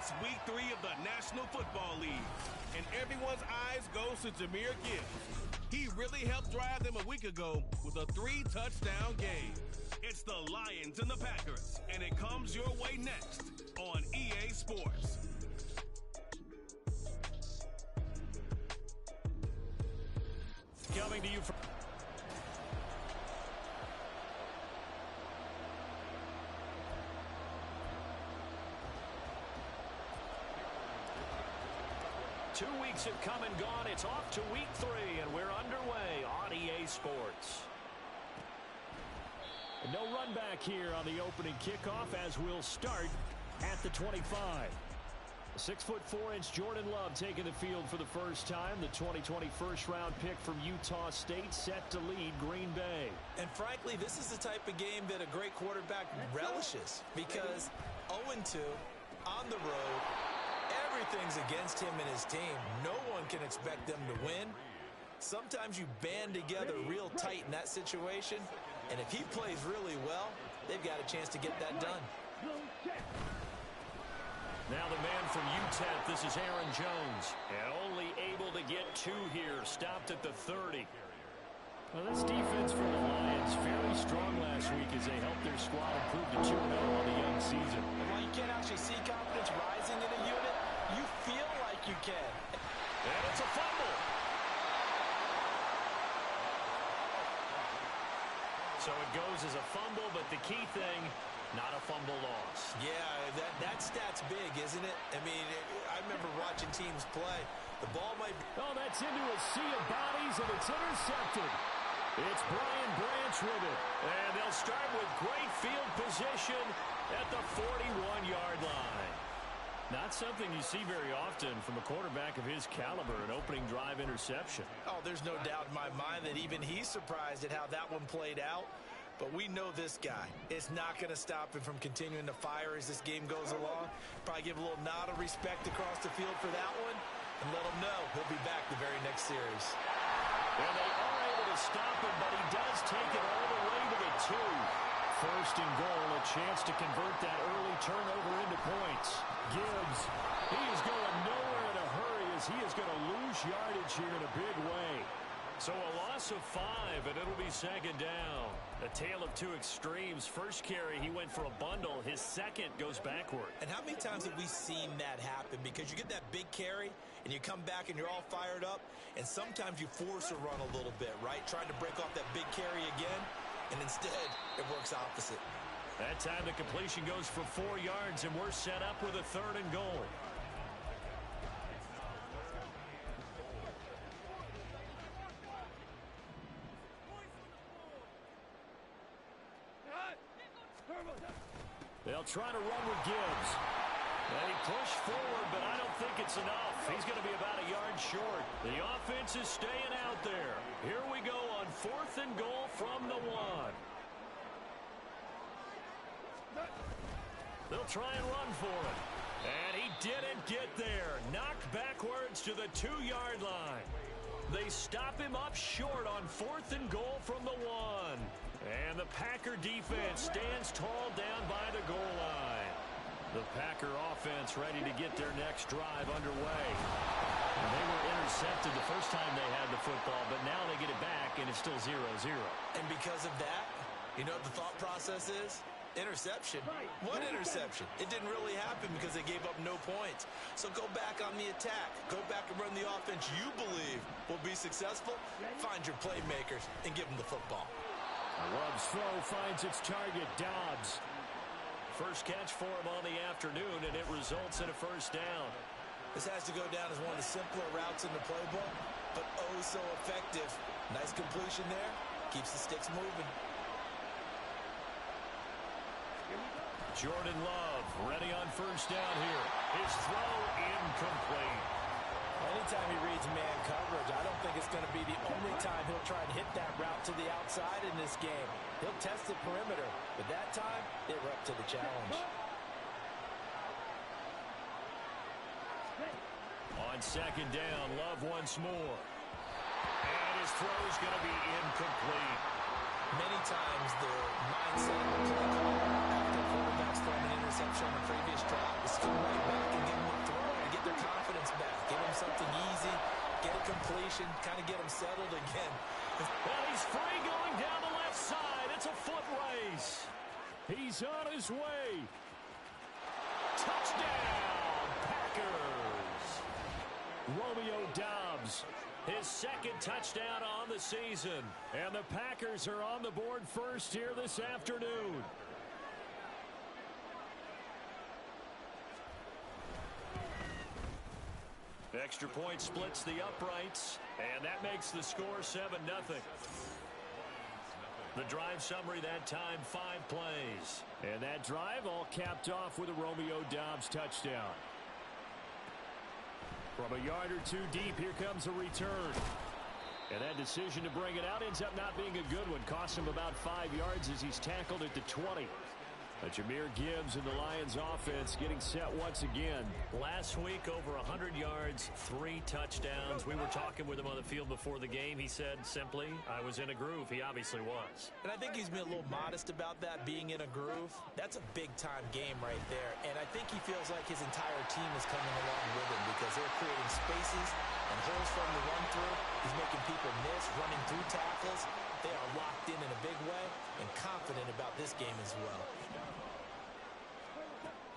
It's week 3 of the National Football League, and everyone's eyes goes to Jahmyr Gibbs. He really helped drive them a week ago with a 3-touchdown game. It's the Lions and the Packers, and it comes your way next on EA Sports. Coming to you from 2 weeks have come and gone. It's off to week 3, and we're underway on EA Sports. And no run back here on the opening kickoff as we'll start at the 25. 6'4" Jordan Love taking the field for the first time. The 2020 first-round pick from Utah State set to lead Green Bay. And frankly, this is the type of game that a great quarterback relishes because 0-2 on the road, everything's against him and his team. No one can expect them to win. Sometimes you band together real tight in that situation, and if he plays really well, they've got a chance to get that done. Now the man from UTEP, this is Aaron Jones. And only able to get 2 here, stopped at the 30. Well, this defense for the Lions fairly strong last week as they helped their squad improve to 2-0 on the young season. And while you can't actually see confidence rising in a unit, you feel like you can. And it's a fumble. So it goes as a fumble, but the key thing, not a fumble loss. Yeah, that stat's big, isn't it? I mean, I remember watching teams play. The ball might be... Oh, that's into a sea of bodies, and it's intercepted. It's Brian Branch with it. And they'll start with great field position at the 41-yard line. Not something you see very often from a quarterback of his caliber, an opening drive interception. Oh, there's no doubt in my mind that even he's surprised at how that one played out. But we know this guy. It's not going to stop him from continuing to fire as this game goes along. Probably give a little nod of respect across the field for that one and let him know he'll be back the very next series. And they are able to stop him, but he does take it all the way to the 2. First and goal, a chance to convert that early turnover into points. Gibbs, he is going nowhere in a hurry as he is going to lose yardage here in a big way. So a loss of 5, and it'll be second down. A tale of 2 extremes. First carry, he went for a bundle. His second goes backward. And how many times have we seen that happen? Because you get that big carry, and you come back, and you're all fired up, and sometimes you force a run a little bit, right? Trying to break off that big carry again, and instead, it works opposite. That time the completion goes for 4 yards, and we're set up with a 3rd and goal. They'll try to run with Gibbs. And he pushed forward, but I don't think it's enough. He's going to be about a yard short. The offense is staying out there. Here we go on 4th and goal from the 1. They'll try and run for it. And he didn't get there. Knocked backwards to the 2-yard line. They stop him up short on 4th and goal from the 1. And the Packer defense stands tall down by the goal line. The Packer offense ready to get their next drive underway. And they were intercepted the first time they had the football, but now they get it back, and it's still 0-0. And because of that, you know what the thought process is? Interception. What interception? It didn't really happen because they gave up no points. So go back on the attack. Go back and run the offense you believe will be successful. Find your playmakers and give them the football. Love's throw finds its target, Dobbs. First catch for him on the afternoon, and it results in a first down. This has to go down as one of the simpler routes in the playbook, but oh so effective. Nice completion there. Keeps the sticks moving. Jordan Love ready on first down here. His throw incomplete. Anytime he reads man coverage, I don't think it's going to be the only time he'll try and hit that route to the outside in this game. He'll test the perimeter, but that time, they were up to the challenge. On second down, Love once more. And his throw's going to be incomplete. Many times the mindset of the play caller after quarterback's thrown an interception on the previous drive is to go right back and give formation, kind of get them settled again. And he's free going down the left side. It's a foot race. He's on his way. Touchdown, Packers. Romeo Doubs, his second touchdown on the season. And the Packers are on the board first here this afternoon. Extra point splits the uprights, and that makes the score 7-0. The drive summary that time, 5 plays. And that drive all capped off with a Romeo Doubs touchdown. From a yard or two deep, here comes a return. And that decision to bring it out ends up not being a good one. Cost him about 5 yards as he's tackled at the 20. Jahmyr Gibbs and the Lions offense getting set once again. Last week, over 100 yards, 3 touchdowns. We were talking with him on the field before the game. He said simply, I was in a groove. He obviously was. And I think he's been a little modest about that, being in a groove. That's a big-time game right there. And I think he feels like his entire team is coming along with him because they're creating spaces and holes for him to run through. He's making people miss, running through tackles. They are locked in a big way and confident about this game as well.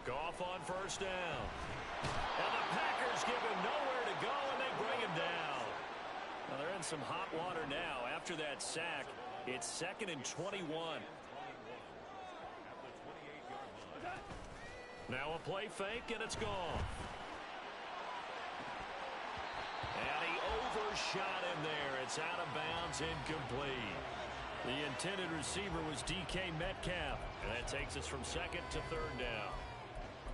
Goff on first down. And the Packers give him nowhere to go, and they bring him down. Well, they're in some hot water now. After that sack, it's 2nd and 21. Now a play fake, and it's gone. And he overshot him there. It's out of bounds, incomplete. The intended receiver was DK Metcalf. And that takes us from 2nd to 3rd down.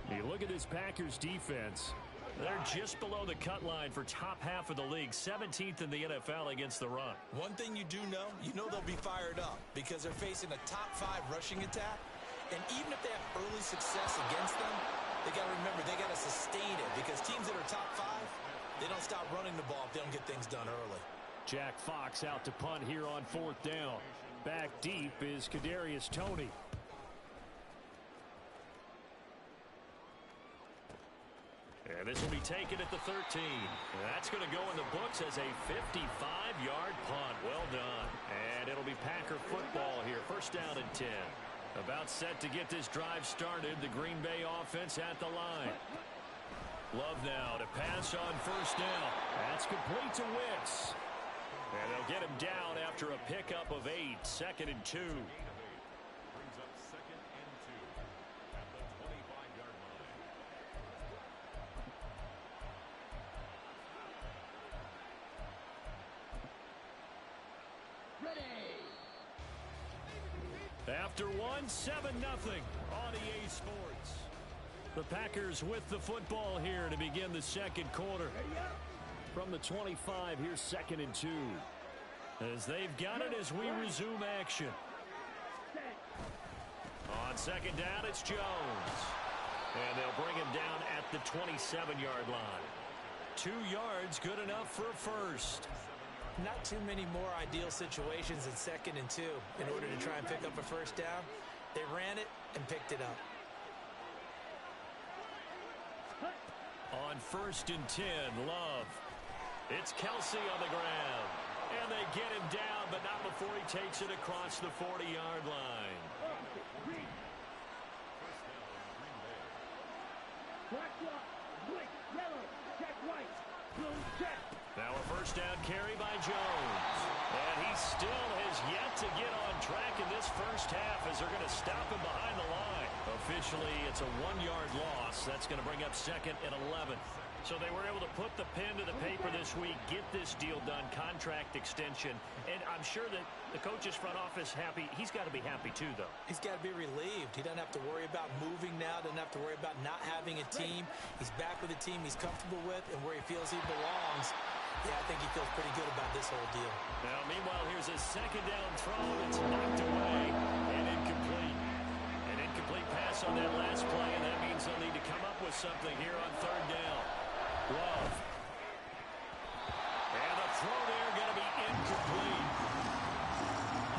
You look at this Packers defense. They're just below the cut line for top half of the league, 17th in the NFL against the run. One thing you do know, they'll be fired up because they're facing a top 5 rushing attack. And even if they have early success against them, they got to remember they got to sustain it because teams that are top 5, they don't stop running the ball if they don't get things done early. Jack Fox out to punt here on 4th down. Back deep is Kadarius Toney. And this will be taken at the 13. That's going to go in the books as a 55-yard punt. Well done. And it'll be Packer football here. 1st down and 10. About set to get this drive started. The Green Bay offense at the line. Love now to pass on 1st down. That's complete to Wicks. And they'll get him down after a pickup of 8. 2nd and 2. After 7-0 on EA Sports. The Packers with the football here to begin the 2nd quarter. From the 25, here's 2nd and 2. As they've got it as we resume action. On 2nd down, it's Jones. And they'll bring him down at the 27-yard line. 2 yards, good enough for a first. Not too many more ideal situations in 2nd and 2 in order to try and pick up a first down. They ran it and picked it up. On 1st and 10, Love. It's Kelsey on the ground. And they get him down, but not before he takes it across the 40-yard line. Now a first down carry by Jones. And he still has yet to get on track in this first half as they're going to stop him behind the line. Officially, it's a 1-yard loss. That's going to bring up 2nd and 11. So they were able to put the pen to the paper this week, get this deal done, contract extension. And I'm sure that the coach's front office happy. He's got to be happy too, though. He's got to be relieved. He doesn't have to worry about moving now, doesn't have to worry about not having a team. He's back with a team he's comfortable with and where he feels he belongs. Yeah, I think he feels pretty good about this whole deal. Now, meanwhile, here's a 2nd down throw. It's knocked away and incomplete. An incomplete pass on that last play, and that means they'll need to come up with something here on 3rd down. Love. And the throw there going to be incomplete.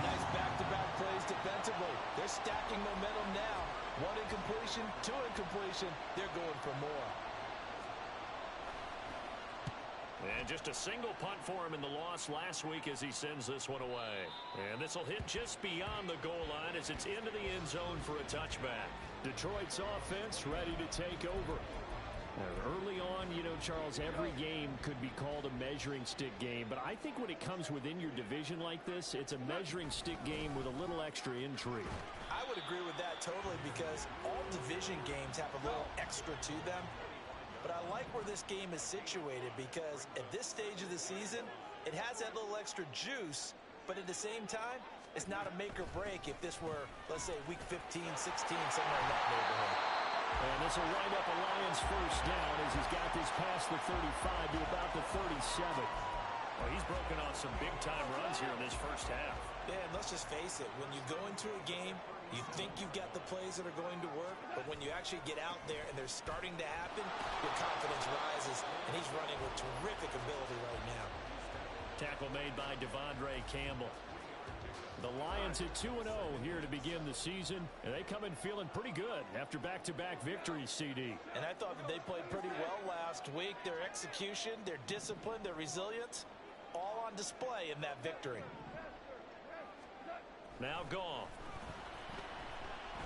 Nice back-to-back plays defensively. They're stacking momentum now. 1 incompletion, 2 incompletion. They're going for more. And just a single punt for him in the loss last week as he sends this one away. And this will hit just beyond the goal line as it's into the end zone for a touchback. Detroit's offense ready to take over. Early on, you know, Charles, every game could be called a measuring stick game. But I think when it comes within your division like this, it's a measuring stick game with a little extra intrigue. I would agree with that totally because all division games have a little extra to them. But I like where this game is situated because at this stage of the season, it has that little extra juice. But at the same time, it's not a make or break if this were, let's say, week 15, 16, somewhere in that neighborhood. And this will wind up a Lions first down as he's got this past the 35 to about the 37. Well, he's broken off some big-time runs here in this first half. Yeah, and let's just face it. When you go into a game, you think you've got the plays that are going to work, but when you actually get out there and they're starting to happen, your confidence rises, and he's running with terrific ability right now. Tackle made by Devondre Campbell. The Lions at 2-0 here to begin the season, and they come in feeling pretty good after back-to-back victories, CD. And I thought that they played pretty well last week. Their execution, their discipline, their resilience, all on display in that victory. Now Goff.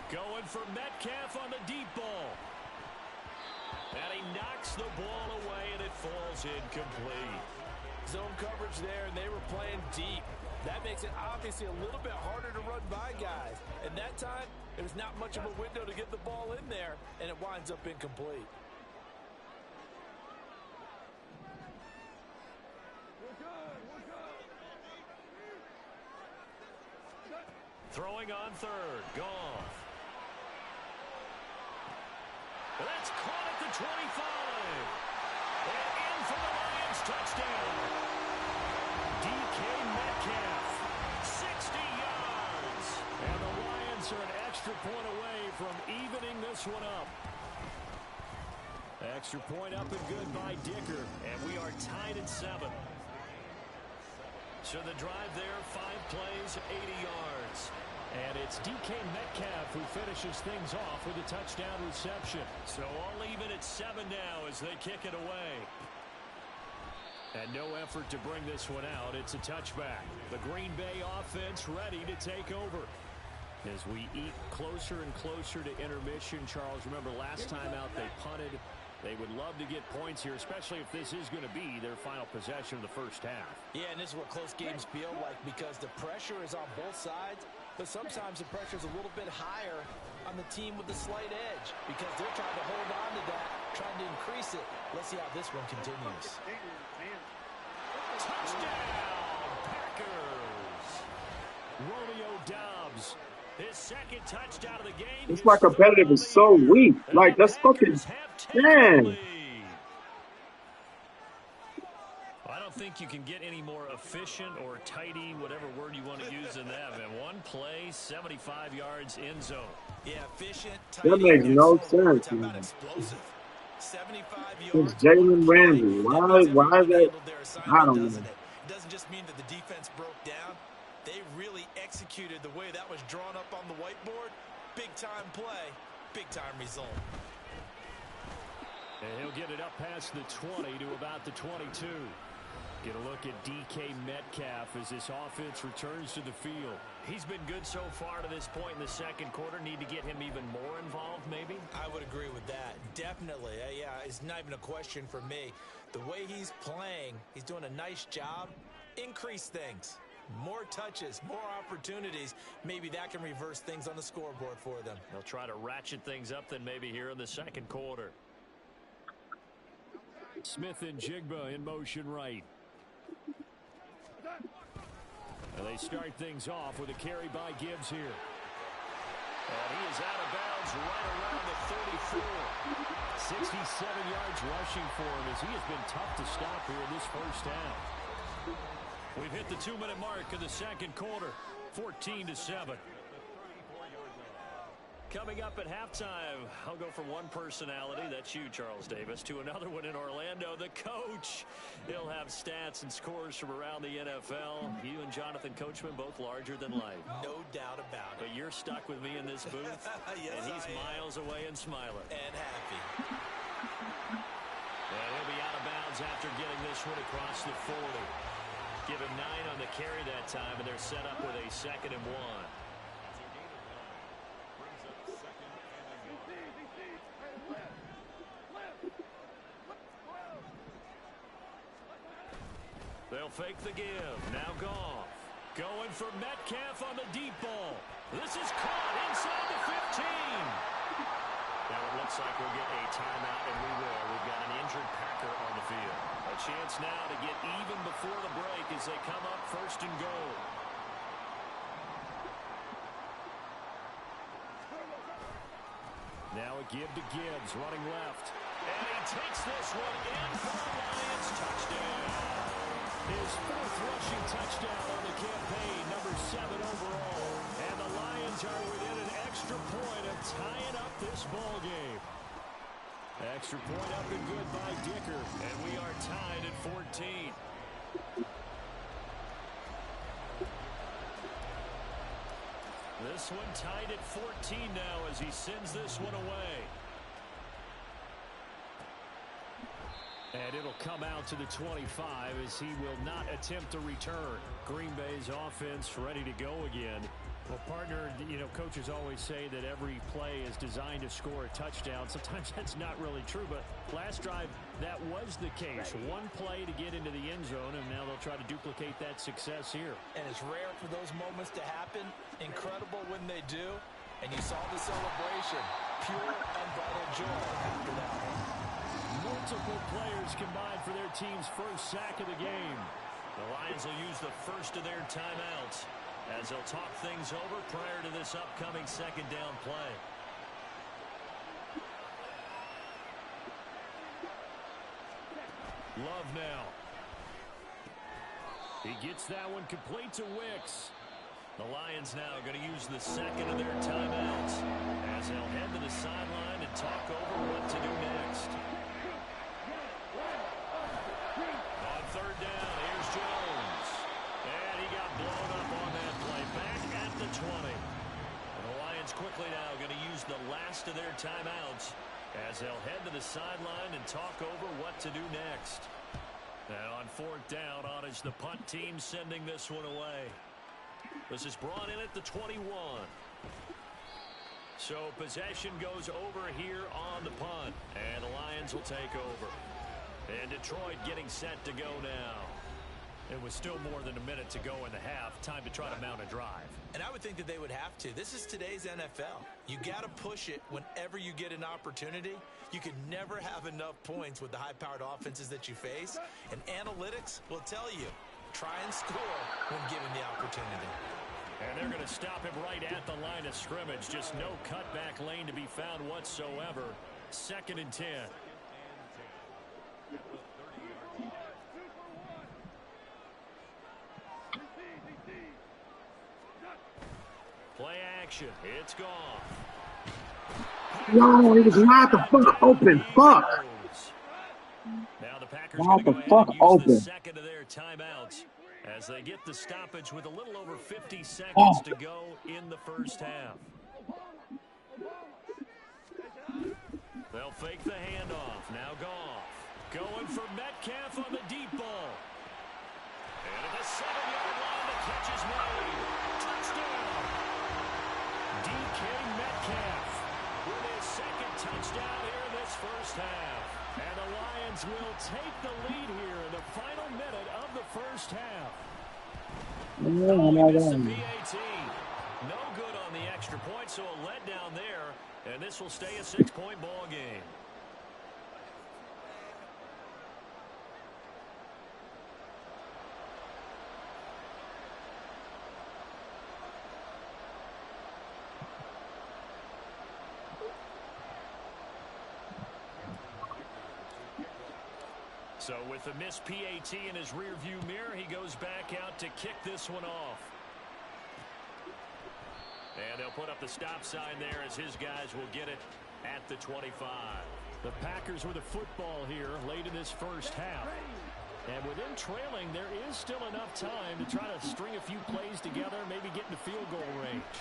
Going for Metcalf on the deep ball. And he knocks the ball away, and it falls incomplete. Zone coverage there, and they were playing deep. That makes it obviously a little bit harder to run by guys. And that time, there was not much of a window to get the ball in there, and it winds up incomplete. Throwing on third, Goff. That's caught at the 25. And in for the Lions touchdown. DK Metcalf, 60 yards. And the Lions are an extra point away from evening this one up. Extra point up and good by Dicker. And we are tied at 7. So the drive there, 5 plays, 80 yards. And it's DK Metcalf who finishes things off with a touchdown reception. So all even at 7 now as they kick it away. And no effort to bring this one out. It's a touchback. The Green Bay offense ready to take over. As we eat closer and closer to intermission, Charles, remember last time out they punted. They would love to get points here, especially if this is going to be their final possession of the first half. Yeah, and this is what close games feel like because the pressure is on both sides, but sometimes the pressure is a little bit higher on the team with the slight edge because they're trying to hold on to that, trying to increase it. Let's see how this one continues. Touchdown, Packers! Romeo Doubs, his second touchdown of the game. It's like competitive is so weak. Like, that's fucking, man. I don't think you can get any more efficient or tidy, whatever word you want to use in that, man. One play, 75 yards in zone. Yeah, efficient, tidy. That makes no sense, man. Explosive. 75 It's yards. Jalen Ramsey. Why is that? I don't know. It doesn't just mean that the defense broke down. They really executed the way that was drawn up on the whiteboard. Big-time play, big-time result. And he'll get it up past the 20 to about the 22. Get a look at DK Metcalf as this offense returns to the field. He's been good so far to this point in the second quarter. Need to get him even more involved, maybe? I would agree with that. Definitely. Yeah, it's not even a question for me. The way he's playing, he's doing a nice job. Increase things. More touches, more opportunities. Maybe that can reverse things on the scoreboard for them. They'll try to ratchet things up then maybe here in the second quarter. Smith and Jigba in motion right. And they start things off with a carry by Gibbs here. And he is out of bounds right around the 34. 67 yards rushing for him as he has been tough to stop here in this first half. We've hit the 2-minute mark of the second quarter, 14-7. Coming up at halftime, I'll go from one personality, that's you, Charles Davis, to another one in Orlando, the coach. He'll have stats and scores from around the NFL. You and Jonathan Coachman, both larger than life. No doubt about it. But you're stuck with me in this booth, Yes, and he's miles away and smiling. And happy. And he'll be out of bounds after getting this one across the 40. Give him 9 on the carry that time, and they're set up with a 2nd and 1. They'll fake the give. Now Goff. Going for Metcalf on the deep ball. This is caught inside the 15. Now it looks like we'll get a timeout, and we will. We've got an injured Packer on the field. A chance now to get even before the break as they come up 1st and goal. Now a give to Gibbs, running left. And he takes this one in for the Lions. Touchdown. His 4th rushing touchdown on the campaign, number 7 overall. And the Lions are within an extra point of tying up this ball game. Extra point up and good by Dicker. And we are tied at 14. This one tied at 14 now as he sends this one away. And it'll come out to the 25 as he will not attempt to return. Green Bay's offense ready to go again. Well, partner, you know, coaches always say that every play is designed to score a touchdown. Sometimes that's not really true, but last drive, that was the case. One play to get into the end zone, and now they'll try to duplicate that success here. And it's rare for those moments to happen. Incredible when they do. And you saw the celebration. Pure, unbridled joy after that one. Multiple players combined for their team's first sack of the game. The Lions will use the first of their timeouts as they'll talk things over prior to this upcoming 2nd down play. Love now. He gets that one complete to Wicks. The Lions now going to use the 2nd of their timeouts as they'll head to the sideline and talk over what to do next. On 3rd down, here's Jones. And he got blown up on that play. Back at the 20. And the Lions quickly now going to use the last of their timeouts as they'll head to the sideline and talk over what to do next. Now on 4th down, on is the punt team sending this one away. This is brought in at the 21. So possession goes over here on the punt. And the Lions will take over. And Detroit getting set to go now. It was still more than a minute to go in the half. Time to try to mount a drive. And I would think that they would have to. This is today's NFL. You got to push it whenever you get an opportunity. You can never have enough points with the high-powered offenses that you face. And analytics will tell you, try and score when given the opportunity. And they're going to stop him right at the line of scrimmage. Just no cutback lane to be found whatsoever. 2nd and 10. Play action. It's gone. No, he was wide the fuck open. Fuck. Now the Packers Wide going the to go fuck ahead and use open. the 2nd of their timeouts as they get the stoppage with a little over 50 seconds to go in the first half. They'll fake the handoff. Now Goff. Going for Metcalf on the deep ball. And at the 7-yard line, the catch is made. Touchdown. DK Metcalf with his 2nd touchdown here in this first half. And the Lions will take the lead here in the final minute of the first half. Oh, he missed the PAT. No good on the extra point, so a letdown there. And this will stay a 6-point ball game. So with the missed PAT in his rearview mirror, he goes back out to kick this one off. And they'll put up the stop sign there as his guys will get it at the 25. The Packers with a football here late in this first half. And within trailing, there is still enough time to try to string a few plays together, maybe get into field goal range.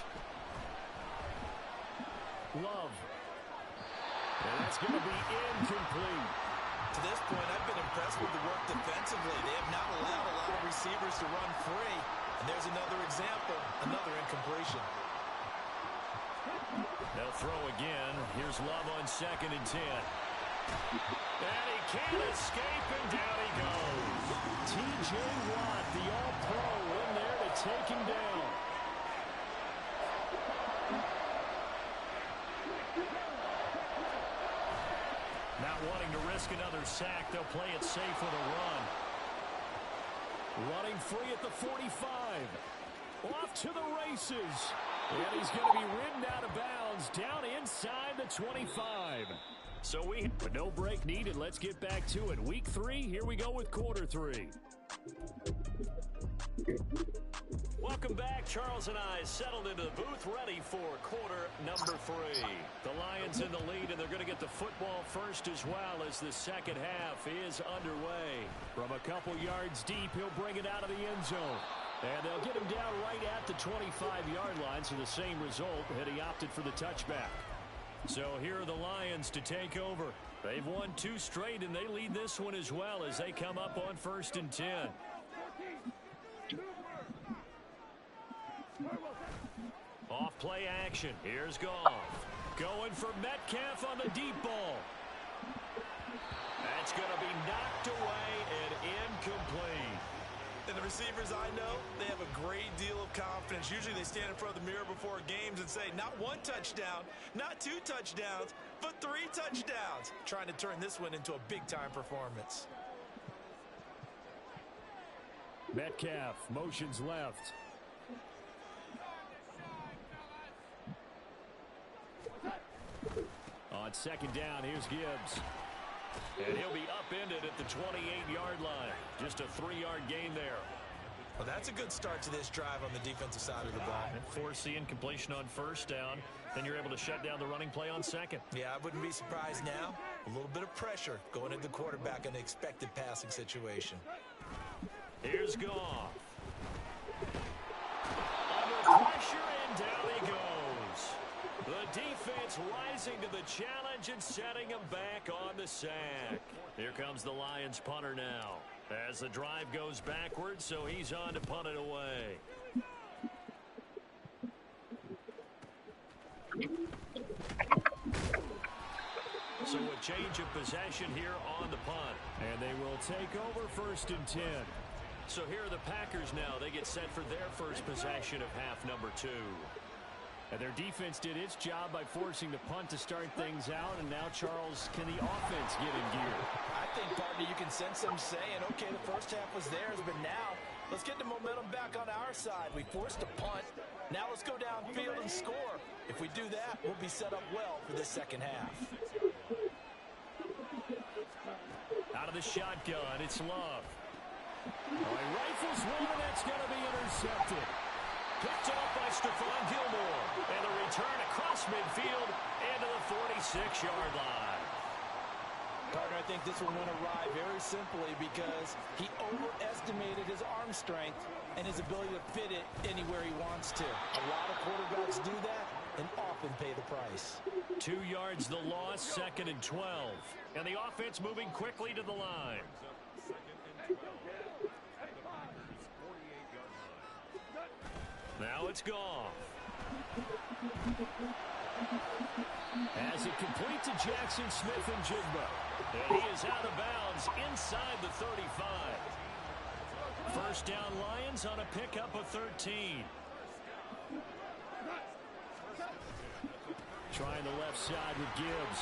Love. And that's going to be incomplete. To this point, I've been impressed with the work defensively. They have not allowed a lot of receivers to run free. And there's another example, another incompletion. They'll throw again. Here's Love on 2nd and 10. And he can't escape, and down he goes. T.J. Watt, the All-Pro, in there to take him down. Not wanting to risk another sack, they'll play it safe with a run. Running free at the 45. Off to the races. And he's going to be ridden out of bounds down inside the 25. But no break needed. Let's get back to it. Week 3, here we go with quarter 3. Welcome back. Charles and I settled into the booth ready for quarter number 3. The Lions in the lead, and they're going to get the football first as well as the second half is underway. From a couple yards deep, he'll bring it out of the end zone. And they'll get him down right at the 25-yard line, so the same result had he opted for the touchback. So here are the Lions to take over. They've won 2 straight, and they lead this one as well as they come up on 1st and 10. Off play action. Here's Goff. Going for Metcalf on the deep ball. That's going to be knocked away and incomplete. And the receivers I know, they have a great deal of confidence. Usually they stand in front of the mirror before games and say, not 1 touchdown, not 2 touchdowns, but 3 touchdowns. Trying to turn this one into a big-time performance. Metcalf motions left. On 2nd down, here's Gibbs. And he'll be upended at the 28-yard line. Just a 3-yard gain there. Well, that's a good start to this drive on the defensive side of the ball. And force the incompletion on 1st down. Then you're able to shut down the running play on 2nd. Yeah, I wouldn't be surprised now. A little bit of pressure going at the quarterback in the expected passing situation. Here's Goff. Under pressure, and down he goes. The defense rising to the challenge and setting him back on the sack. Here comes the Lions punter now. As the drive goes backwards, so he's on to punt it away. So a change of possession here on the punt. And they will take over 1st and 10. So here are the Packers now. They get set for their first possession of half number 2. And their defense did its job by forcing the punt to start things out. And now, Charles, can the offense get in gear? I think, partner, you can sense them saying, okay, the first half was theirs, but now let's get the momentum back on our side. We forced a punt. Now let's go downfield and score. If we do that, we'll be set up well for this second half. Out of the shotgun, it's Love. He rifles one, and that's going to be intercepted. Picked off by Stephon Gilmore. And a return across midfield into the 46-yard line. Partner, I think this one went awry very simply because he overestimated his arm strength and his ability to fit it anywhere he wants to. A lot of quarterbacks do that and often pay the price. 2 yards the loss, 2nd and 12. And the offense moving quickly to the line. Now it's Goff. As it complete to Jackson Smith-Njigba. And he is out of bounds inside the 35. First down Lions on a pickup of 13. Trying the left side with Gibbs.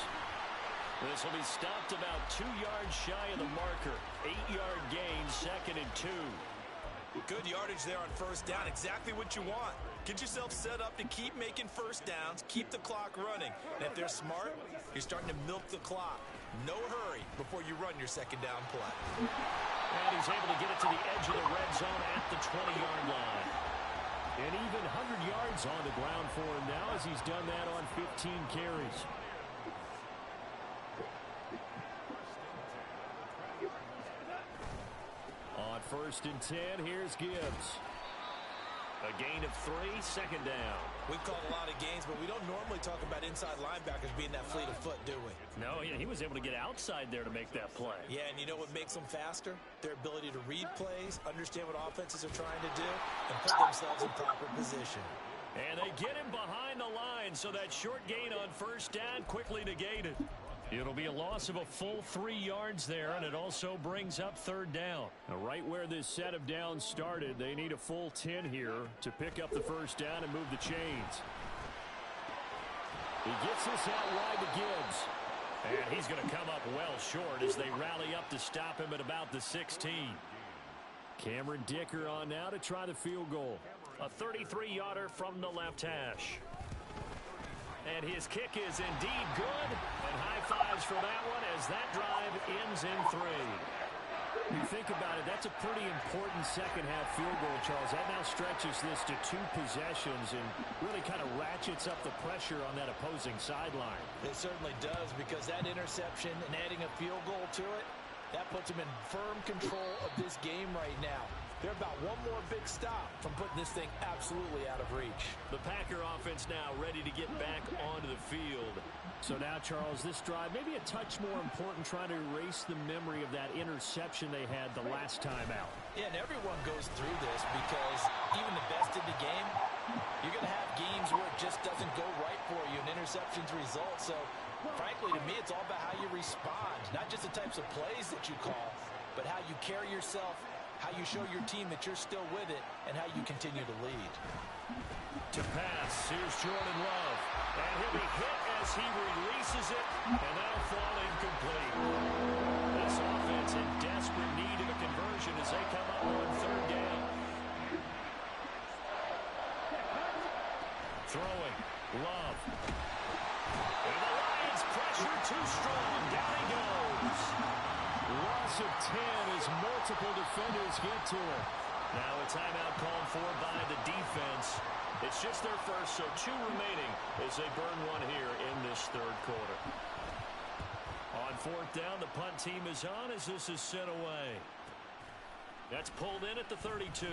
This will be stopped about 2 yards shy of the marker. 8-yard gain, 2nd and 2. Good yardage there on first down. Exactly what you want. Get yourself set up to keep making first downs, keep the clock running. And if they're smart, you're starting to milk the clock. No hurry before you run your second down play. And he's able to get it to the edge of the red zone at the 20-yard line. And even 100 yards on the ground for him now as he's done that on 15 carries. On 1st and 10, here's Gibbs. A gain of 3, second down. We've called a lot of games, but we don't normally talk about inside linebackers being that fleet of foot, do we? No, he was able to get outside there to make that play. Yeah, and you know what makes them faster? Their ability to read plays, understand what offenses are trying to do, and put themselves in proper position. And they get him behind the line, so that short gain on first down quickly negated. It'll be a loss of a full 3 yards there, and it also brings up third down. Now, right where this set of downs started, they need a full 10 here to pick up the first down and move the chains. He gets this out wide to Gibbs. And he's going to come up well short as they rally up to stop him at about the 16. Cameron Dicker on now to try the field goal. A 33-yarder from the left hash. And his kick is indeed good. And high fives for that one as that drive ends in 3. You think about it, that's a pretty important second-half field goal, Charles. That now stretches this to 2 possessions and really kind of ratchets up the pressure on that opposing sideline. It certainly does, because that interception and adding a field goal to it, that puts them in firm control of this game right now. They're about one more big stop from putting this thing absolutely out of reach. The Packer offense now ready to get back onto the field. So now, Charles, this drive maybe a touch more important, trying to erase the memory of that interception they had the last time out. Yeah, and everyone goes through this, because even the best in the game, you're going to have games where it just doesn't go right for you, and interceptions result. So, frankly, to me, it's all about how you respond, not just the types of plays that you call, but how you carry yourself, how you show your team that you're still with it, and how you continue to lead. To pass, here's Jordan Love. And he'll be hit as he releases it, and that'll fall incomplete. This offense in desperate need of a conversion as they come up on third down. Throwing, Love. And the Lions pressure too strong. Down he goes. Loss of 10 as multiple defenders get to him. Now a timeout called for by the defense. It's just their first, so 2 remaining as they burn one here in this third quarter. On fourth down, the punt team is on as this is sent away. That's pulled in at the 32.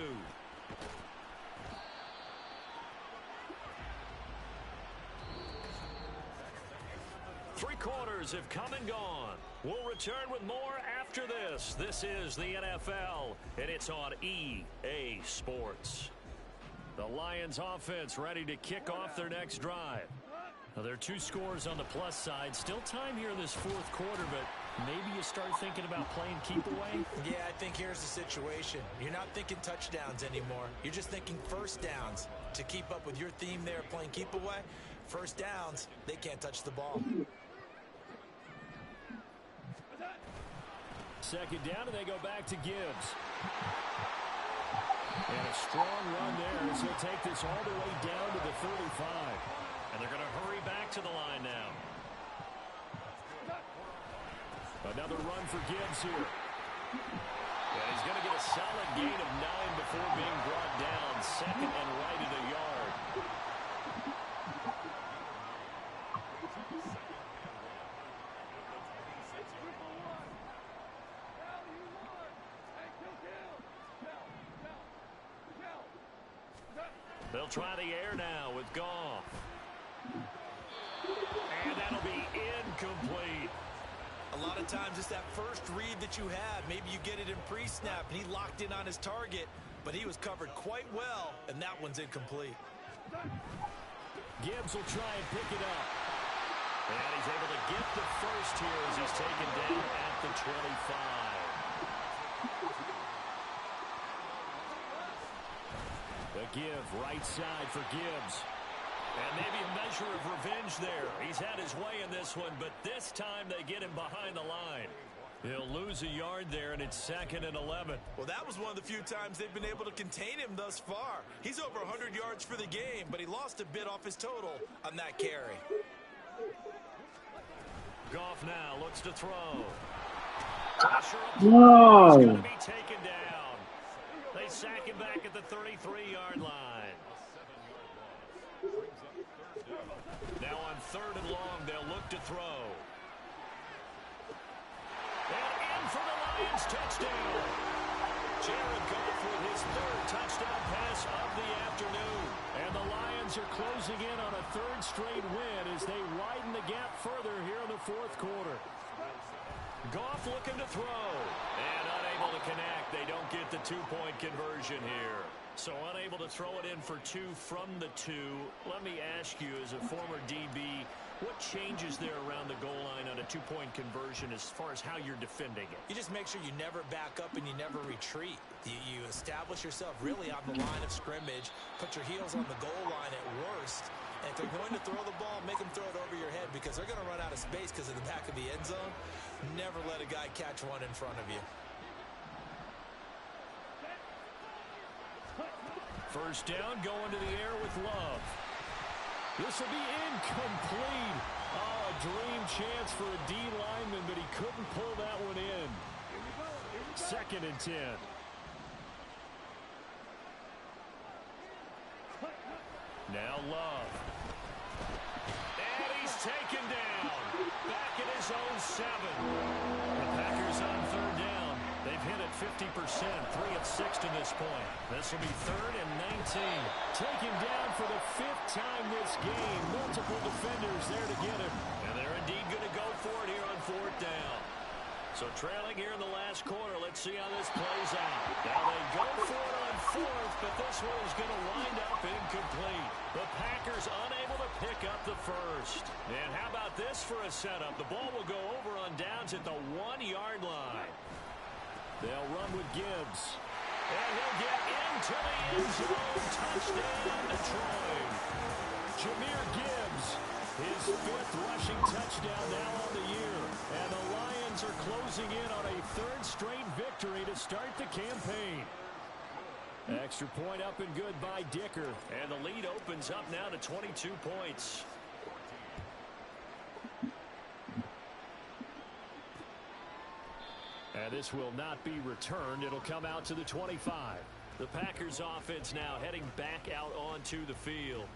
3 quarters have come and gone. We'll return with more after this. This is the NFL, and it's on EA Sports. The Lions offense ready to kick off their next drive. Now, there are 2 scores on the plus side. Still time here in this fourth quarter, but maybe you start thinking about playing keep away. Yeah, I think here's the situation. You're not thinking touchdowns anymore. You're just thinking first downs. To keep up with your theme there, playing keep away, first downs, they can't touch the ball. Second down, and they go back to Gibbs. And a strong run there as he'll take this all the way down to the 35. And they're going to hurry back to the line now. Another run for Gibbs here. And he's going to get a solid gain of 9 before being brought down. Second and right at a yard. They'll try the air now with Goff. And that'll be incomplete. A lot of times it's that first read that you have. Maybe you get it in pre-snap, and he locked in on his target, but he was covered quite well, and that one's incomplete. Gibbs will try and pick it up. And he's able to get the first here as he's taken down at the 25. The give right side for Gibbs. And maybe a measure of revenge there. He's had his way in this one, but this time they get him behind the line. He'll lose a yard there, and it's 2nd and 11. Well, that was one of the few times they've been able to contain him thus far. He's over 100 yards for the game, but he lost a bit off his total on that carry. Goff now looks to throw. Pressure up. No. He's going to be taken down. They sack him back at the 33-yard line. Now on 3rd and long, they'll look to throw. And in for the Lions touchdown. Jared Goff with his third touchdown pass of the afternoon. And the Lions are closing in on a third straight win as they widen the gap further here in the fourth quarter. Goff looking to throw. And unable to connect. They don't get the two-point conversion here. So unable to throw it in for two from the two. Let me ask you, as a former DB, what changes there around the goal line on a two-point conversion as far as how you're defending it? You just make sure you never back up and you never retreat. You establish yourself really on the line of scrimmage, put your heels on the goal line at worst, and if they're going to throw the ball, make them throw it over your head because they're going to run out of space because of the back of the end zone. Never let a guy catch one in front of you. First down, going to the air with Love. This will be incomplete. Oh, a dream chance for a D lineman, but he couldn't pull that one in. 2nd and 10. Now Love. And he's taken down. Back at his own 7. The Packers on third down. They've hit it 50%, 3 of 6 to this point. This will be 3rd and 19. Taken down for the 5th time this game. Multiple defenders there to get him. And they're indeed going to go for it here on 4th down. So trailing here in the last quarter, let's see how this plays out. Now they go for it on 4th, but this one is going to wind up incomplete. The Packers unable to pick up the first. And how about this for a setup? The ball will go over on downs at the 1-yard line. They'll run with Gibbs. And he'll get into the end zone. Touchdown, Detroit. Jahmyr Gibbs, his 5th rushing touchdown now on the year. And the Lions are closing in on a 3rd straight victory to start the campaign. Extra point up and good by Dicker. And the lead opens up now to 22 points. And this will not be returned. It'll come out to the 25. The Packers offense now heading back out onto the field.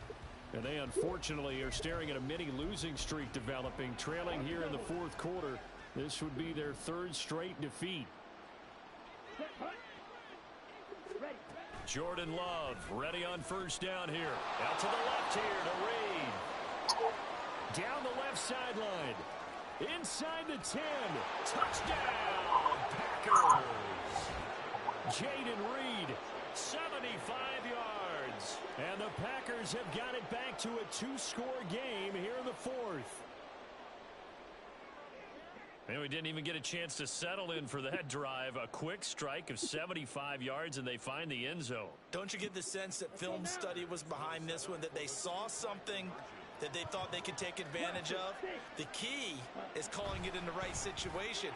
And they unfortunately are staring at a mini losing streak developing, trailing here in the fourth quarter. This would be their 3rd straight defeat. Jordan Love ready on first down here. Out to the left here to Reed. Down the left sideline. Inside the 10. Touchdown, Packers. Jaden Reed, 75 yards. And the Packers have got it back to a 2-score game here in the 4th. And we didn't even get a chance to settle in for that drive. A quick strike of 75 yards, and they find the end zone. Don't you get the sense that film study was behind this one, that they saw something that they thought they could take advantage of? The key is calling it in the right situation,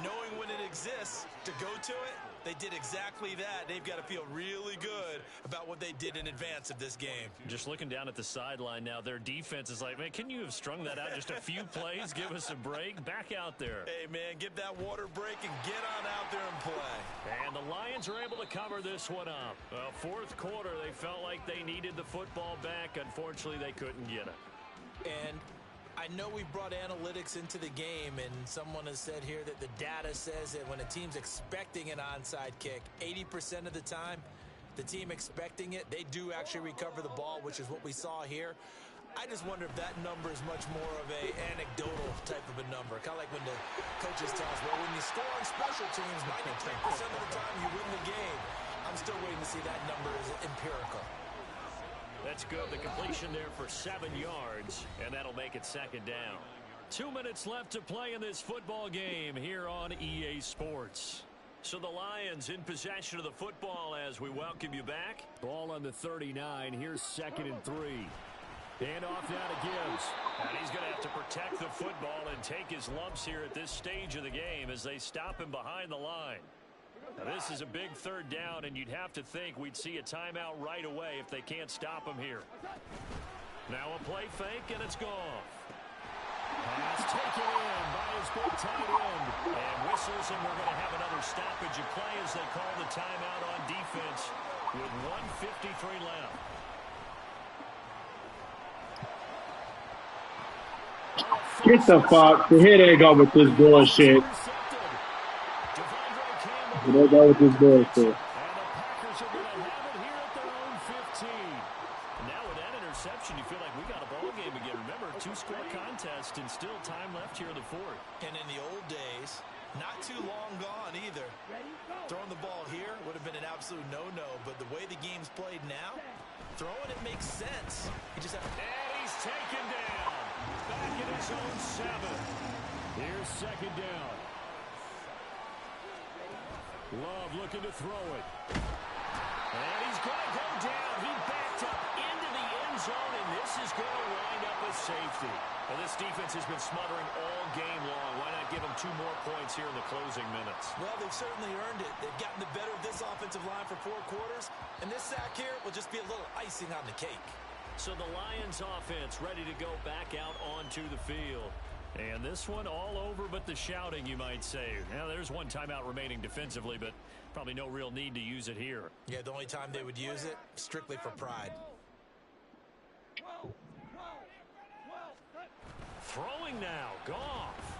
knowing when it exists to go to it. They did exactly that. They've got to feel really good about what they did in advance of this game. Just looking down at the sideline now, their defense is like, man, can you have strung that out just a few plays? Give us a break. Back out there. Hey, man, give that water break and get on out there and play. And the Lions are able to cover this one up. Well, fourth quarter, they felt like they needed the football back. Unfortunately, they couldn't get it. And I know we brought analytics into the game, and someone has said here that the data says that when a team's expecting an onside kick, 80% of the time, the team expecting it, they do actually recover the ball, which is what we saw here. I just wonder if that number is much more of a anecdotal type of a number. Kind of like when the coaches tell us, well, when you score on special teams, 93% of the time you win the game. I'm still waiting to see that number is empirical. That's good. The completion there for 7 yards, and that'll make it 2nd down. 2 minutes left to play in this football game here on EA Sports. So the Lions in possession of the football as we welcome you back. Ball on the 39. Here's 2nd and 3. And off now to Gibbs. And he's going to have to protect the football and take his lumps here at this stage of the game as they stop him behind the line. Now, this is a big 3rd down, and you'd have to think we'd see a timeout right away if they can't stop him here. Now a play fake, and it's gone. Pass taken in by his big tight end. And whistles, and we're going to have another stoppage of play as they call the timeout on defense with 1:53 left. Get the fuck. Here they go with this bullshit. Here they go with this bullshit. fourth. And in the old days, not too long gone either. Throwing the ball here would have been an absolute no-no, but the way the game's played now, throwing it makes sense. And he's taken down. Back in his own 7. Here's second down. Love looking to throw it. And he's going to go down. He backed up into the end zone, and this is going to wind up a safety. Well, this defense has been smothering all game long. Why not give them 2 more points here in the closing minutes? Well, they've certainly earned it. They've gotten the better of this offensive line for 4 quarters, and this sack here will just be a little icing on the cake. So the Lions offense ready to go back out onto the field. And this one all over but the shouting, you might say. Now, there's one timeout remaining defensively, but probably no real need to use it here. Yeah, the only time they would use it, strictly for pride. Throwing now, Goff.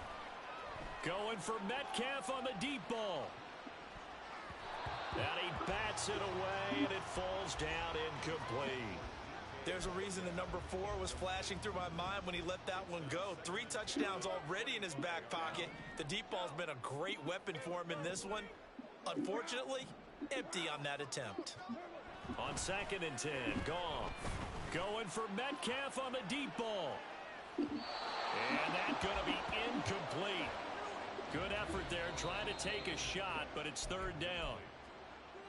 Going for Metcalf on the deep ball. And he bats it away, and it falls down incomplete. There's a reason the number 4 was flashing through my mind when he let that one go. 3 touchdowns already in his back pocket. The deep ball's been a great weapon for him in this one. Unfortunately, empty on that attempt. On 2nd and 10, Goff. Going for Metcalf on the deep ball. And that's going to be incomplete. Good effort there, trying to take a shot, but it's 3rd down.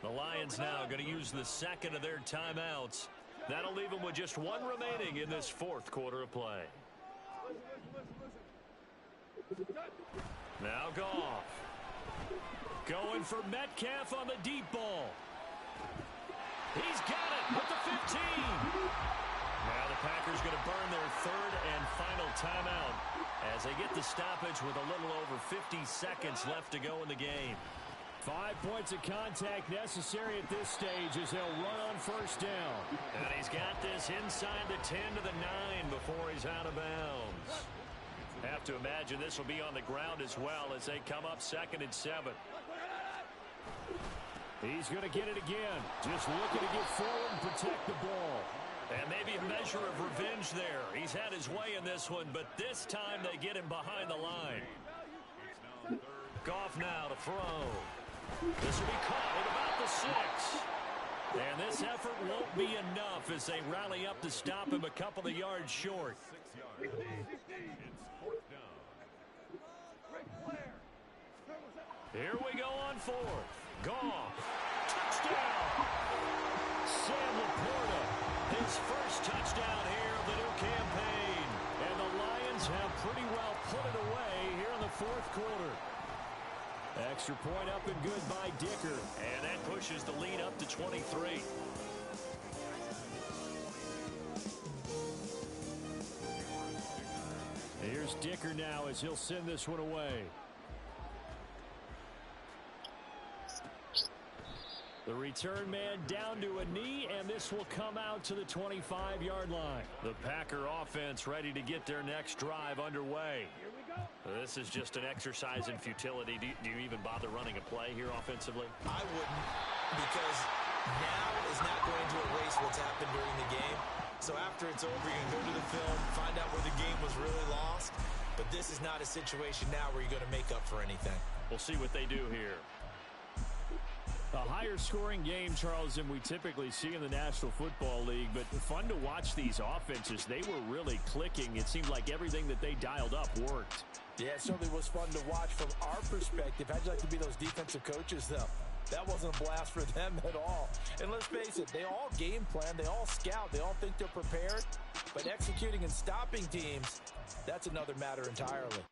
The Lions now going to use the 2nd of their timeouts. That'll leave them with just 1 remaining in this 4th quarter of play. Now Goff. Going for Metcalf on the deep ball. He's got it with the 15. Now the Packers going to burn their 3rd and final timeout as they get the stoppage with a little over 50 seconds left to go in the game. 5 points of contact necessary at this stage as they'll run on 1st down. And he's got this inside the 10 to the 9 before he's out of bounds. Have to imagine this will be on the ground as well as they come up 2nd and 7. He's going to get it again. Just looking to get forward and protect the ball. And maybe a measure of revenge there. He's had his way in this one, but this time they get him behind the line. Goff now to throw. This will be caught at about the 6. And this effort won't be enough as they rally up to stop him a couple of yards short. Here we go on 4th. Goff. Touchdown. Sam Laporta. His first touchdown here of the new campaign. And the Lions have pretty well put it away here in the 4th quarter. Extra point up and good by Dicker. And that pushes the lead up to 23. Here's Dicker now as he'll send this one away. The return man down to a knee, and this will come out to the 25-yard line. The Packer offense ready to get their next drive underway. This is just an exercise in futility. Do you even bother running a play here offensively? I wouldn't, because now is not going to erase what's happened during the game. So after it's over, you can go to the film, find out where the game was really lost. But this is not a situation now where you're going to make up for anything. We'll see what they do here. A higher scoring game, Charles, than we typically see in the National Football League, but fun to watch these offenses. They were really clicking. It seemed like everything that they dialed up worked. Yeah, it certainly was fun to watch from our perspective. How'd you like to be those defensive coaches, though? That wasn't a blast for them at all. And let's face it, they all game plan, they all scout, they all think they're prepared. But executing and stopping teams, that's another matter entirely.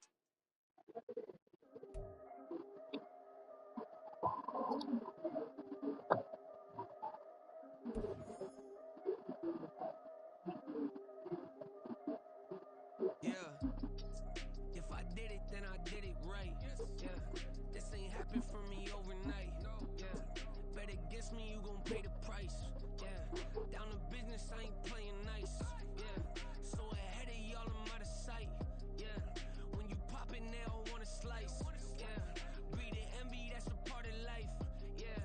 Yeah, if I did it, then I did it right. Yeah, this ain't happened for me overnight. Yeah, bet against me, you gon' pay the price. Yeah, down to business, I ain't playing nice. Yeah, so ahead of y'all, I'm out of sight. Yeah, when you pop it, they all wanna slice. Yeah, greed and envy, that's a part of life. Yeah,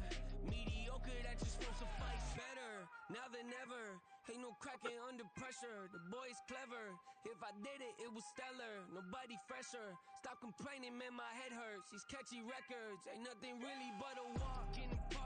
mediocre, that just won't suffice. Better now than ever. Ain't no cracking under pressure. The boy's clever. If I I did it, it was stellar. Nobody fresher. Stop complaining, man, my head hurts. These catchy records ain't nothing really but a walk in the